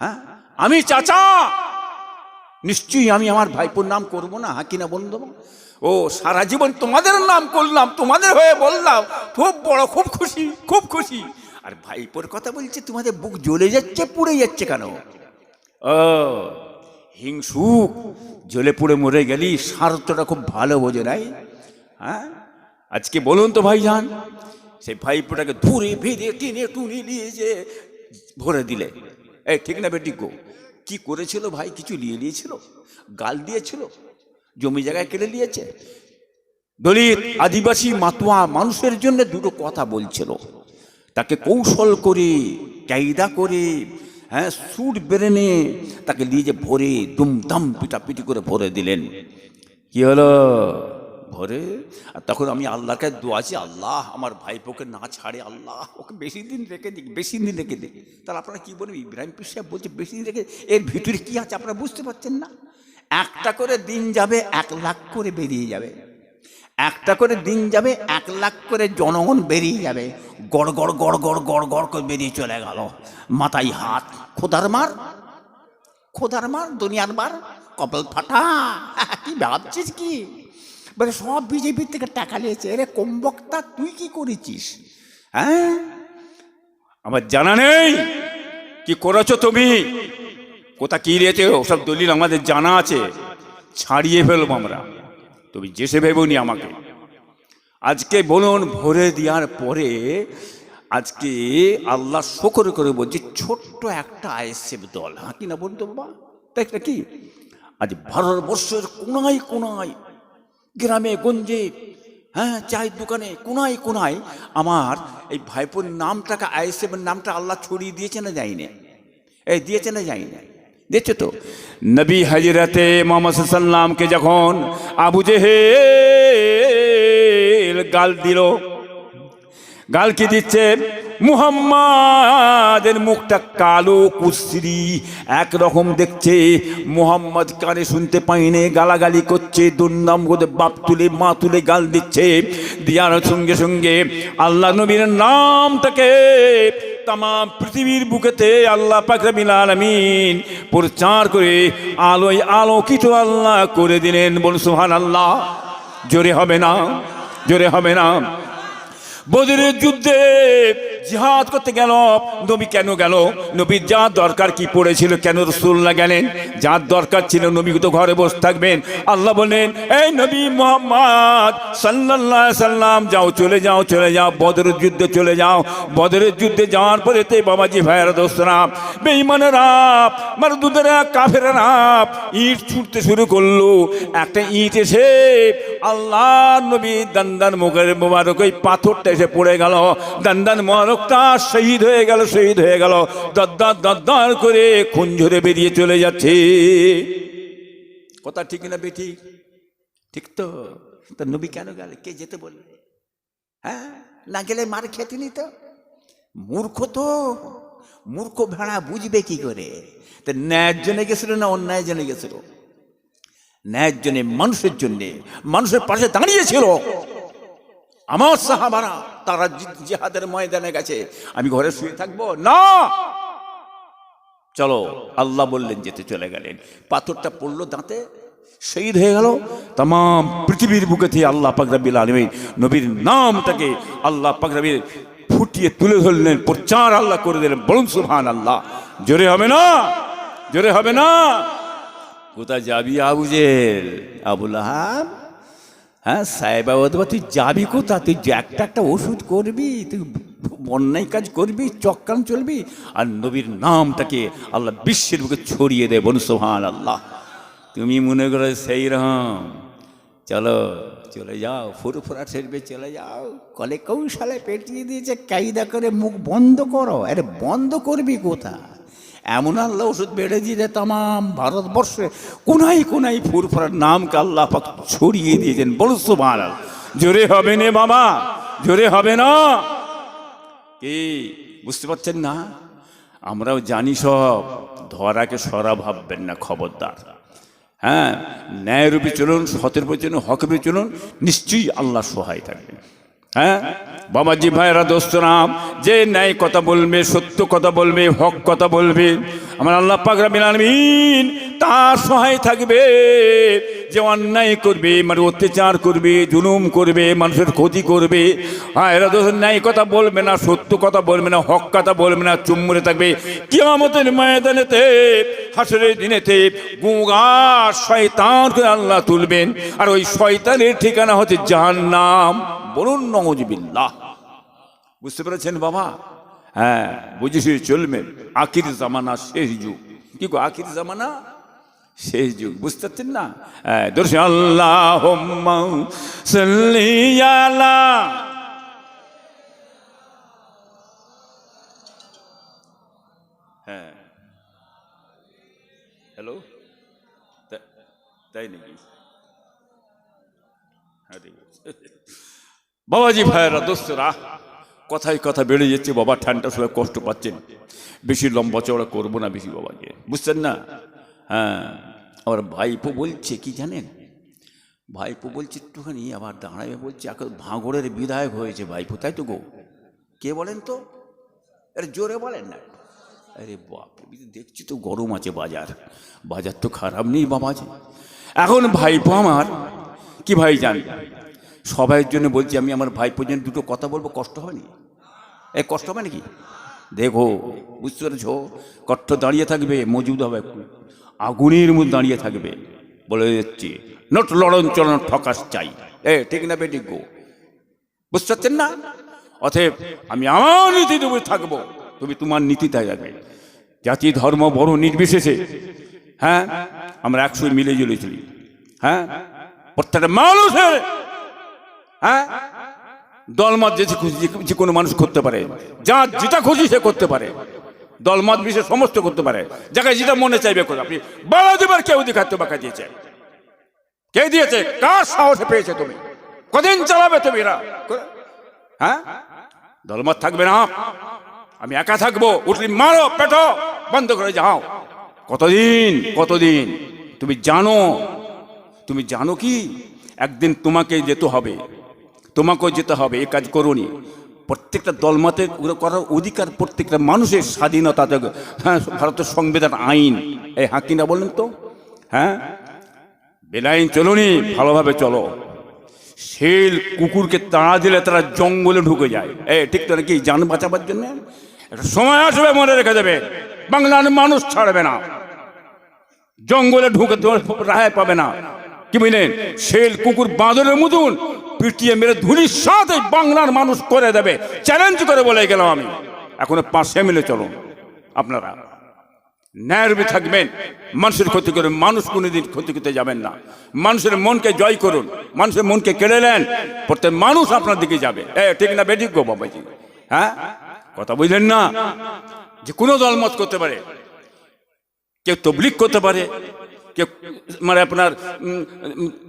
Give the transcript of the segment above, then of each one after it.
হ্যাঁ, আমি চাচা, নিশ্চয়ই আমি আমার ভাইপোর নাম করব না, হ্যাঁ কিনা বন্ধু? ও সারা জীবন তোমাদের নাম করলাম, তোমাদের হয়ে বললাম, খুব বড়, খুব খুশি, খুব খুশি। আর ভাইপোর কথা বলছে, তোমাদের বুক জ্বলে যাচ্ছে, পুড়ে যাচ্ছে কেন? ও হিংসুক, জ্বলে পুড়ে মরে গেলি, স্বার্থটা খুব ভালো বোঝে নাই। হ্যাঁ, আজকে বলুন তো ভাইজান, সেই ভাইপোটাকে ধরে বেঁধে টেনে টুনে নিয়ে যে ভরে দিলে, এই ঠিক না বেটি গো? কি করেছিল ভাই? কিছু নিয়ে নিয়েছিল? গাল দিয়েছিল? জমি জায়গায় কেড়ে নিয়েছে? দলিত, আদিবাসী, মাতুয়া মানুষের জন্য দুটো কথা বলছিল, তাকে কৌশল করে, কায়দা করে, হ্যাঁ, সুট বেরেনে তাকে নিয়ে যে ভরে দুমদাম পিটাপিটি করে ভরে দিলেন। কি হলো? ভরে, আর তখন আমি আল্লাহর কাছে দোয়া আছি, আল্লাহ আমার ভাইপোকে না ছাড়ে, আল্লাহ ওকে বেশি দিন রেখে দিক, বেশি দিন রেখে দিক। তাহলে আপনারা কি বলবেন? ইব্রাহিম পীর সাহেব বলছে বেশি দিন রেখে, এর ভিতরে কি আছে আপনারা বুঝতে পারছেন না? একটা করে দিন যাবে 1 লাখ করে বেরিয়ে যাবে, একটা করে দিন যাবে 1 লাখ করে জনগণ বেরিয়ে যাবে, গড় গড় গড় গড় গড় গড় করে বেরিয়ে চলে গেল, মাথায় হাত। খোদার মার, খোদার মার, দুনিয়ার মার, কপাল ফাটা। কি ভাবছিস কি? বলে সব বিজেপির থেকে টাকা নিয়েছে। এরে কমবক্তা, তুই কি করেছিস? হ্যাঁ, আমার জানা নেই কি করেছো তুমি, কোথা কি নিয়েছে, ওসব দলিল আমাদের জানা আছে, ছাড়িয়ে ফেলবো আমরা, তুমি যেসে ভেবনি আমাকে। আজকে বলুন, ভরে দেওয়ার পরে আজকে আল্লাহ শকর করে বলছি, ছোট্ট একটা আইএসএফ দল, হ্যাঁ কিনা বলতো বাবা? তাই কি আজ ভারতবর্ষের কোনায় কোনায়, গ্রামে গঞ্জে, হ্যাঁ, চায়ের দোকানে, কোনায় কোনায় আমার এই ভাইপোর নামটাকে, আইএসএফের নামটা আল্লাহ ছড়িয়ে দিয়েছে না যায়নি? এই দিয়েছে না যায়নি? দেখছো তো, নবী হজরতে মুহাম্মদ সাল্লামকে যখন আবু জেহেল গাল দিল, গাল কি দিচ্ছে? মুহাম্মাদের মুখটা কালো কুশ্রী একরকম দেখছে, মুহাম্মদ কানে শুনতে পাইনি, গালাগালি করছে, দুর্নাম করে বাপ তুলে মা তুলে গাল দিচ্ছে। দেওয়ার সঙ্গে সঙ্গে আল্লাহ নবীর নামটাকে তাম পৃথিবীর বুকেতে আল্লাহ পাক রব্বুল আলামিন প্রচার করে আলোয় আলোকিত আল্লাহ করে দিলেন। বলুন সুবহানাল্লাহ। জোরে হবে না? জোরে হবে না? বদরের যুদ্ধে জিহাদ করতে গেল নবী। কেন গেল? নবীর যা দরকার কি পড়েছিল, কেন রাসূলুল্লাহ গেলেন? যার দরকার ছিল, নবী তো ঘরে বসে থাকবেন। আল্লাহ বলেন, এই নবী মুহাম্মদ সাল্লাল্লাহু আলাইহি সাল্লাম, যাও, চলে যাও, চলে যাও, বদরের যুদ্ধে চলে যাও। বদরের যুদ্ধে যাওয়ার পরে তে বাবাজি, ভাইয়েরা, দোস্তরা, বেঈমানেরা, মারদুদেরা, কাফেরেরা ইট ছুটতে শুরু করলো। একটা ইট এসে আল্লাহ নবী দান্দান মুখের মোবারক ওই পাথরটা এসে পড়ে গেল, দান্দান মোবারকটা শহীদ হয়ে গেল, শহীদ হয়ে গেল। দদ্দার দদ্দার করে খুন ঝরে বেরিয়ে চলে যাচ্ছে। কথা ঠিক না বেঠিক? ঠিক তো? তা নবী কেন গেল? কে যেতে বলবে? হ্যাঁ, না গেলে মার খেতে নিত। মূর্খ তো, মূর্খ ভেড়া বুঝবে কি করে? তা ন্যায়ের জন্য গেছিল না অন্যায়ের জন্য গেছিল? ন্যায়ের জন্য, মানুষের জন্য, মানুষের পাশে দাঁড়িয়েছিল। আমার সাহাবারা তারা জিহাদের ময়দানে গেছে, আমি ঘরে শুয়ে থাকবো না। চলো, আল্লাহ বললেন যেতে, চলে গেলেন। পাথরটা পড়লো দাঁতে, শহীদ হয়ে গেল। তাম পৃথিবীর বুকে থেকে আল্লাহ পাক রব্বুল আলামিন নবীর নামটাকে আল্লাহ পাক রব্বুল ফুটিয়ে তুলে ধরলেন, প্রচার আল্লাহ করে দিলেন। বলুন সুবহানাল্লাহ। জোরে হবে না? জোরে হবে না? কোথায় যাবি আবু জেহেল, আবু লাহাব? হ্যাঁ সাহেব, তুই যাবি কোথা? তুই যে একটা ওষুধ করবি, তুই অন্যায় কাজ করবি, চক্রান্ত চলবি, আর নবীর নামটাকে আল্লাহ বিশ্বের বুকে ছড়িয়ে দেয়। বলুন সুবহানাল্লাহ। তুমি মনে করো সেই রকম, চলো চলে যাও, ফুরফুরা ছেড়বে চলে যাও, কলে কৌশলে পেটিয়ে দিয়েছে, কায়দা করে মুখ বন্ধ করো। আরে বন্ধ করবি কোথা? এমন আল্লাহ ওষুধ বেড়ে দিয়ে তাম ভারতবর্ষে কোনায় কোনায় ফুরফুরার নামকে আল্লাহ পাক ছড়িয়ে দিয়েছেন। বলুন সুবহানাল্লাহ। জোরে হবে না বাবা? জোরে হবে না? কি বুঝতে পারছেন না? আমরাও জানি সব, ধরাকে সরা ভাববেন না, খবরদার। হ্যাঁ, ন্যায়রূপী চলুন, সতের চলুন, হকের চলুন, নিশ্চয়ই আল্লাহ সহায় থাকবেন। হ্যাঁ বাবাজি ভাইরা দোস্তরাম, যে ন্যায় কথা বলবে, সত্য কথা বলবে, হক কথা বলবে, আমার আল্লাহ পাক রব্বুল আলামিন তার সহায় থাকবে। যে অন্যায় করবে, মানে অত্যাচার করবে, জুলুম করবে, মানুষের ক্ষতি করবে, হ্যাঁ এরা তো ন্যায় কথা বলবে না, সত্য কথা বলবে না, হক কথা বলবে না, চুপ মেরে থাকবে। কিয়ামতের ময়দানেতে, হাসরের দিনেতে গুনাহগার শয়তানকে আল্লাহ তুলবেন, আর ওই শয়তানের ঠিকানা হচ্ছে জাহান্নাম। বলুন নাউযুবিল্লাহ। বুঝতে পেরেছেন বাবা? হ্যাঁ বুঝেছি, চলবেন। আখির জামানা, শেষ যুগ। কি গো, আখির জামানা শেষ যুগ, বুঝতে পারছেন না? হ্যাঁ দর্শন আল্লাহুম্মা সাল্লি আলা। হ্যাঁ হ্যালো, তাই নাকি? হ্যাঁ ঠিক আছে বাবাজি ভাইয়েরা দোস্তরা, কথায় কথা বেড়ে যাচ্ছে বাবা, ঠান্ডার সময় কষ্ট পাচ্ছেন, বেশি লম্বা চওড়া করবো না বেশি বাবাকে, বুঝছেন না? হ্যাঁ আবার ভাইপো বলছে কি জানেন, ভাইপো বলছে একটুখানি আবার দাঁড়াবে, বলছে এখন ভাঙড়ের বিধায়ক হয়েছে ভাইপো, তাই তো গো? কে বলেন তো? আরে জোরে বলেন না। আরে বাপ, দেখছি তো গরম আছে বাজার, বাজার তো খারাপ নেই বাবাজি। এখন ভাইপো আমার কি ভাই জান, সবাইয়ের জন্য বলছি আমি, আমার ভাইপোর জন্য দুটো কথা বলবো, কষ্ট হবে নাকি? এই কষ্ট হবে নাকি? দেখো বুঝতে পেরেছো, কষ্ট দাঁড়িয়ে থাকবে, মজুদ হবে, আগুনের মধ্যে দাঁড়িয়ে থাকবে, বলে যাচ্ছি নোট লড়ন চলন ঠকাস চাই। ঠিক না বেটি গো? বুঝতে পারছেন না? অতএব আমি আমার নীতির উপরে থাকবো, তুমি তোমার নীতিতে যাবে। জাতি ধর্ম বড় নির্বিশেষে, হ্যাঁ আমরা একসঙ্গে মিলে জুলে চলি। হ্যাঁ প্রত্যেকটা মানুষের, হ্যাঁ দলমত যে কোনো মানুষ করতে পারে, যা যেটা খুশি সে করতে পারে, দলমত বিশেষ সমস্ত করতে পারে, যাকে যেটা মনে চাইবে করে। আপনি বলা দিবার কেউ দেখাতে বাঁকা দিয়েছে, কে দিয়েছে? কার সাহসে পেয়েছে তুমি? কদিন চালাবে তুমি এরা? হ্যাঁ দলমত থাকবে না, আমি একা থাকবো, উঠলি মারো পেটো বন্ধ করে যাও। কতদিন কতদিন? তুমি জানো কি একদিন তোমাকে যেতে হবে, তোমাকেও যেতে হবে। এই কাজ করুনি। প্রত্যেকটা দলমতে করার অধিকার প্রত্যেকটা মানুষের স্বাধীনতা। হ্যাঁ ভারতের সংবিধান আইন, এই হ্যাঁ কিনা বলেন তো? হ্যাঁ বেলাইন চলুনি, ভালোভাবে চলো। শেল কুকুরকে তাড়া দিলে তারা জঙ্গলে ঢুকে যায়, ঠিক তো নাকি? জান বাঁচাবার জন্য একটা সময় আসবে, মনে রেখে দেবে, বাংলার মানুষ ছাড়বে না, জঙ্গলে ঢুকে রায় পাবে না। কি বুঝলেন? শেল কুকুর বাঁদরের মতন পিটিয়ে মেরে ধুলির সাথে বাংলার মানুষ করে দেবে, চ্যালেঞ্জ করে বলে গেলাম আমি। এখন পাশে মিলে চলো, আপনারা ন্যায়রূপে থাকবেন, মানুষের ক্ষতি করবেন, মানুষ কোনোদিন ক্ষতি করতে যাবেন না। মানুষের মনকে জয় করুন, মানুষের মনকে কেড়ে নেন, প্রত্যেক মানুষ আপনার দিকে যাবে। ঠিক না বেঠিক গো বাবাজি? হ্যাঁ কথা বুঝলেন না? যে কোনো দলমত করতে পারে, কেউ তবলিগ করতে পারে, কেউ মানে আপনার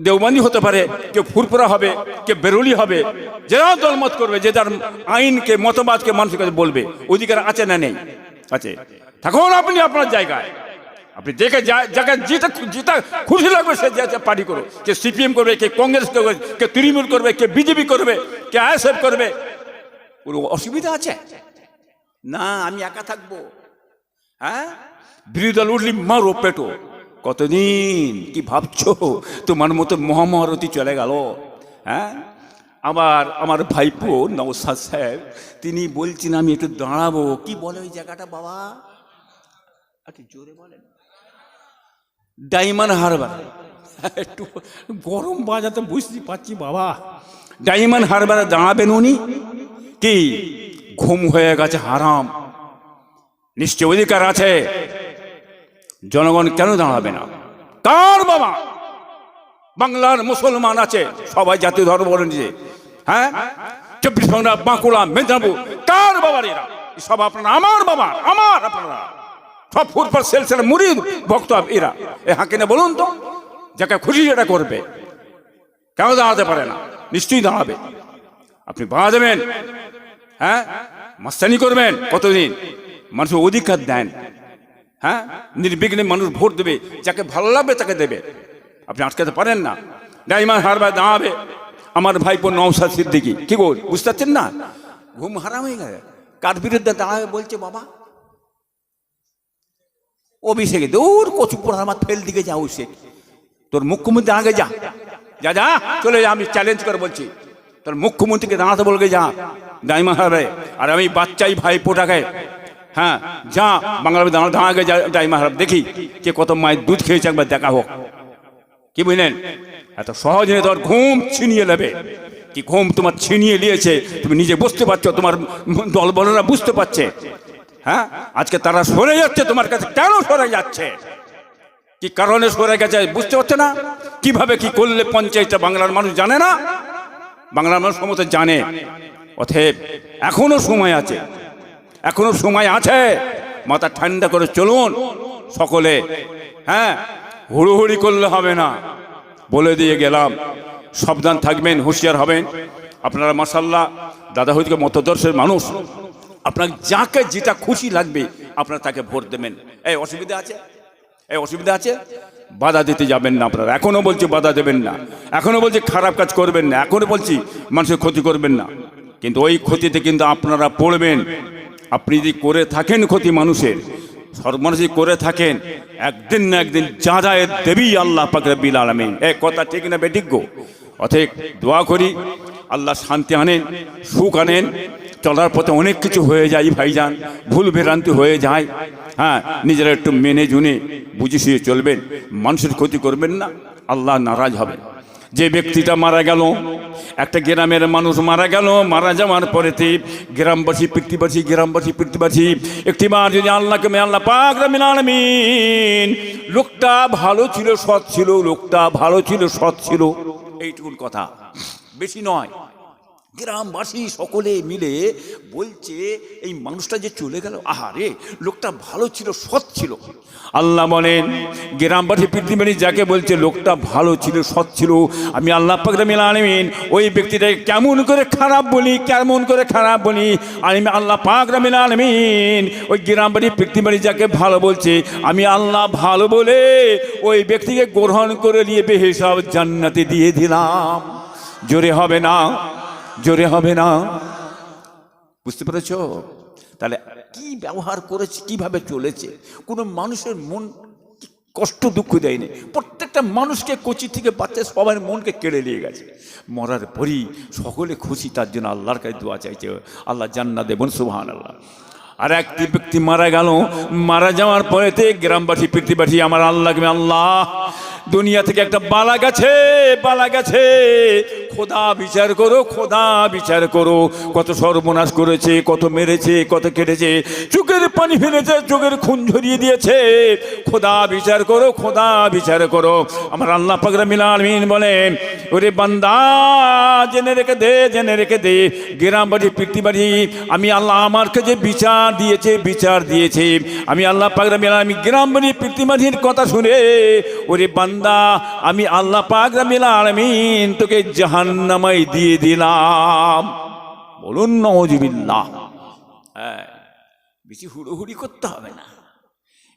দেওবন্দি হতে পারে, কেউ ফুরফুরা হবে, কেউ বেরোলি হবে, যারা দলমত করবে, যে যার আইনকে মতবাদকে মানুষের কাছে বলবে, অধিকার আছে না নেই? আছে। থাকুন আপনি আপনার জায়গায়, আপনি দেখে জায়গায় যেটা খুশি লাগবে সে পার্টি করো। কে সিপিএম করবে, কে কংগ্রেস করবে, কে তৃণমূল করবে, কে বিজেপি করবে, কে আইএসএফ করবে, কোনো অসুবিধা আছে না? আমি একা থাকবো? হ্যাঁ বিরোধী দল উঠলি মারো পেটো। কতদিন কি ভাবছো? তোমার মতো মহামহারতী চলে গেল। হ্যাঁ আবার আমার ভাইপো নওশাদ সাহেব তিনি বলছেন আমি একটু দাঁড়াবো। কি বলে ওই জায়গাটা বাবা? একটু জোরে বলেন। ডায়মন্ড হারবার। একটু গরম বাজাতে বুঝতে পারছি বাবা। ডায়মন্ড হারবারে দাঁড়াবেন উনি? কি ঘুম হয়ে গেছে হারাম, নিশ্চয় অধিকার আছে। জনগণ কেন দাঁড়াবে না? কার বাবা? বাংলার মুসলমান আছে সবাই, জাতীয় ধর্ম বলেন যে, হ্যাঁ 24 পরগনা, বাঁকুড়া, মেদিনীপুর, কার বাবার এরা? সব আপনারা আমার বাবা, আমার আপনারা সব ফুরফুর সেলসেল মুরিদ ভক্ত এরা। হ্যাঁ কিনা বলুন তো? যাকে খুশি সেটা করবে, কেন দাঁড়াতে পারে না? নিশ্চয়ই দাঁড়াবে। আপনি বাধা দেবেন, হ্যাঁ মাস্তানি করবেন কতদিন? মানুষের অধিকার দেন, হ্যাঁ নির্বিঘ্নে মানুষ ভোট দেবে, যাকে ভালো লাগবে তাকে দেবে, আপনি আটকাতে পারেন না। ডায়মন্ড হারবার দাঁড়াবে, আমার ভাইপো নওশাদ সিদ্দিকী। কি বল, বুঝতে পারছেন না? ঘুম হারাম হয়ে গেছে। কার বিরুদ্ধে দাঁড়াবে বলছে? বাবা অভিষেকে দূর কচু পড়া আমার ফেল দিকে যা, অভিষেক তোর মুখ্যমন্ত্রী আগে যা, যা যা চলে যা, আমি চ্যালেঞ্জ করে বলছি, তোর মুখ্যমন্ত্রীকে দাঁড়াতে বলবে যা, দাইমা হারাবে। আর আমি বাচ্চাই ভাইপোটাকে, হ্যাঁ যা বাংলা দাঁড়াগে দাইমা হারাব, দেখি কে কত মায়ের দুধ খেয়েছে, একবার দেখা হোক। কি বুঝলেন? এত সহজে তোর ঘুম ছিনিয়ে নেবে। কি ঘুম তোমার ছিনিয়ে নিয়েছে, তুমি নিজে বুঝতে পারছো, তোমার দলবলরা বুঝতে পারছে। হ্যাঁ, আজকে তারা সরে যাচ্ছে তোমার কাছে। কেন সরে যাচ্ছে, কি কারণে সরে গেছে বুঝতে পারছে না? কিভাবে কি করলে পঞ্চায়েতটা বাংলার মানুষ জানে না, বাংলার মানুষ সমস্ত জানে। অতএব এখনো সময় আছে, এখনো সময় আছে, মাথা ঠান্ডা করে চলুন সকলে। হ্যাঁ, হুড়োহুড়ি করলে হবে না, বলে দিয়ে গেলাম। সাবধান থাকবেন, হুঁশিয়ার হবেন। আপনারা মাশাআল্লাহ দাদা হইতে মতদর্শের মানুষ, আপনার যাকে যেটা খুশি লাগবে আপনারা তাকে ভোট দেবেন। এই অসুবিধা আছে, এই অসুবিধা আছে, বাধা দিতে যাবেন না আপনারা। এখনো বলছি বাধা দেবেন না, এখনো বলছি খারাপ কাজ করবেন না, এখনো বলছি মানুষের ক্ষতি করবেন না। কিন্তু ওই ক্ষতিতে কিন্তু আপনারা পড়বেন। আপনি যদি করে থাকেন ক্ষতি মানুষের, সর্বমানুষই করে থাকেন, একদিন না একদিন যা যায় দেবী আল্লাহ পাক রব্বুল আলামিন। এই কথা ঠিক না বেঠিক গো? অতএব দোয়া করি আল্লাহ শান্তি আনেন, সুখ আনেন। চলার পথে অনেক কিছু হয়ে যায় ভাইজান, ভুল ভ্রান্তি হয়ে যায়। হ্যাঁ, নিজেরা একটু মেনে জুনে বুঝে শুয়ে চলবেন, মানুষের ক্ষতি করবেন না, আল্লাহ নারাজ হবেন। যে ব্যক্তিটা মারা গেল, একটা গ্রামের মানুষ মারা গেল, মারা যাওয়ার পরেতে গ্রামবাসী পৃথিবীবাসী একটিবার যদি আল্লাহকে আল্লাহ পাক রব্বুল আলামিন, লোকটা ভালো ছিল, সৎ ছিল, লোকটা ভালো ছিল, সৎ ছিল, এইটুকুন কথা, বেশি নয়। গ্রামবাসী সকলে মিলে বলছে এই মানুষটা যে চলে গেল, আহারে লোকটা ভালো ছিল, সৎ ছিল। আল্লাহ বলেন গ্রামবাসী পৃথিবী যাকে বলছে লোকটা ভালো ছিল, সৎ ছিল, আমি আল্লাহ পাক রব্বুল আলামিন ওই ব্যক্তিটাকে কেমন করে খারাপ বলি, কেমন করে খারাপ বলি। আমি আল্লাহ পাক রব্বুল আলামিন ওই গ্রামবাসী পৃথিবী যাকে ভালো বলছে, আমি আল্লাহ ভালো বলে ওই ব্যক্তিকে গ্রহণ করে নিয়ে বেহেশত জান্নাতে দিয়ে দিলাম। জোরে হবে না, জোরে হবে না। বুঝতে পেরেছ? তাহলে কি ব্যবহার করেছে, কিভাবে চলেছে, কোনো মানুষের মন কষ্ট দুঃখ দেয়নি। প্রত্যেকটা মানুষকে কচি থেকে বাচ্চা সবার মনকে কেড়ে নিয়ে গেছে। মরার পরই সকলে খুশি, তার জন্য আল্লাহর কাছে দোয়া চাইছে, আল্লাহ জান্নাত দেবেন, সুবহানাল্লাহ। আর একটি ব্যক্তি মারা গেল, মারা যাওয়ার পরেতে গ্রামবাসী পৃথিবীবাসী আমার আল্লাহকে, আল্লাহ দুনিয়া থেকে একটা বালা গেছে, বালা গেছে, খোদা বিচার করো, খোদা বিচার করো। কত সর্বনাশ করেছে, কত মেরেছে, কত কেটেছে, চোখের পানি ফেলেছে, চোখের খুন ঝরিয়ে দিয়েছে। খোদা বিচার করো, খোদা বিচার করো। আমার আল্লাহ পাক রব্বুল আলামিন বলেন, ওরে বান্দা জেনে রেখে দে, জেনে রেখে দে, গ্রামবাসী পৃথিবীবাসী আমি আল্লাহ আমার কাছে বিচার দিয়েছে, বিচার দিয়েছে। আমি আল্লাহ পাক রব্বুল আলামিন গ্রামবাসী পৃথিবীবাসীর কথা শুনে, ওরে বান্দা আমি আল্লাহ পাক রব্বুল আলামিন তোকে জাহান্নামে দিয়ে দিলাম। বলুন নাউজুবিল্লাহ। হ্যাঁ, বেশি হুড়োহুড়ি করতে হবে না,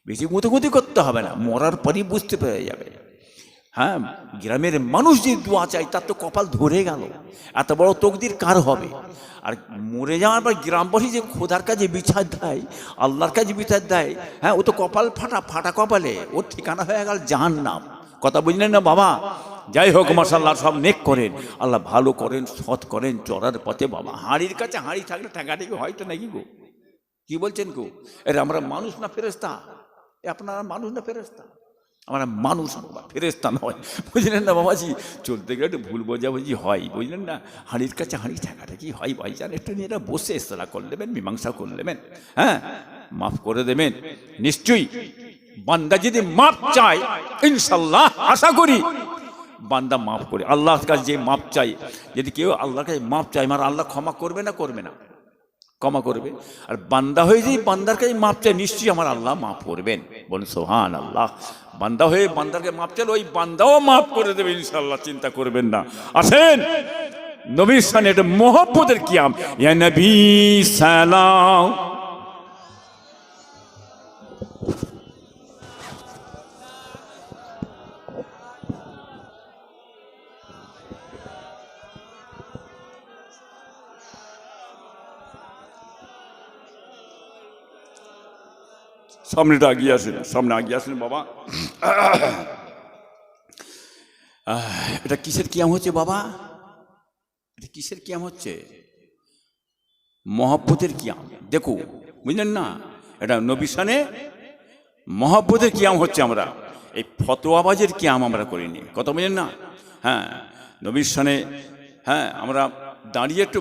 বেশি গুঁতোগুঁতি করতে হবে না, মরার পরই বুঝতে পেরে যাবে। হ্যাঁ, গ্রামের মানুষ যে দোয়া চাই তার তো কপাল ধরে গেল, এত বড় তকদির কার হবে? আর মরে যাওয়ার পর গ্রামবাসী যে খোদার কাছে বিচার দেয়, আল্লাহর কাছে বিচার দেয়, হ্যাঁ ও তো কপাল ফাটা, ফাটা কপালে ওর ঠিকানা হয়ে গেল জাহান্নাম। কথা বুঝলেন না বাবা? যাই হোক মাশাআল্লাহ, সব নেক করেন, আল্লাহ ভালো করেন, সৎ করেন, চড়ার পথে বাবা। হাঁড়ির কাছে হাঁড়ি থাকলে ঠেকাঠেকি হয়তো নাকি গো? কি বলছেন গো? এরা আমরা মানুষ না ফেরেশতা? আপনারা মানুষ না ফেরেশতা? আমরা মানুষ, ফেরেশতা নয়, বুঝলেন না বাবাজি? চলতে গেলে একটু ভুল বোঝাবুঝি হয়, বুঝলেন না? হাঁড়ির কাছে হাঁড়ি ঠেকাঠেকি হয় ভাইজান, একটু নিয়ে এরা বসে ইসলাহ করে নেবেন, মীমাংসা করে নেবেন, হ্যাঁ মাফ করে দেবেন নিশ্চয়ই। বান্দা যদি মাপ চায় ইনশাল্লাহ আশা করি বান্দা মাফ করে, আল্লাহর কাছে যে মাপ চাই, যদি কেউ আল্লাহর কাছে মাপ চায় আমার আল্লাহ ক্ষমা করবে না? করবে না, ক্ষমা করবে। আর বান্দা হয়ে যে বান্দার কাছে মাপ চায় নিশ্চয়ই আমার আল্লাহ মাফ করবেন। বলুন সুবহানাল্লাহ। বান্দা হয়ে বান্দারকে মাপ চাইলে ওই বান্দাও মাফ করে দেবে ইনশাআল্লাহ, চিন্তা করবেন না। আসেন নবীর সানে এটা মোহব্বতের কিয়াম, ইয়া নবী সালাম। সামনেটা আগিয়ে আসেন, সামনে আগিয়ে আসেন বাবা। এটা কিসের কিয়াম হচ্ছে বাবা? এটা কিসের কিয়াম হচ্ছে? মহব্বতের কিয়াম। দেখো, বুঝলেন না, এটা নবী শানে মহব্বতের কিয়াম হচ্ছে। আমরা এই ফতোয়াবাজের কিয়াম আমরা করিনি, কথা বুঝলেন না? হ্যাঁ, নবীর শানে, হ্যাঁ, আমরা দাঁড়িয়ে একটু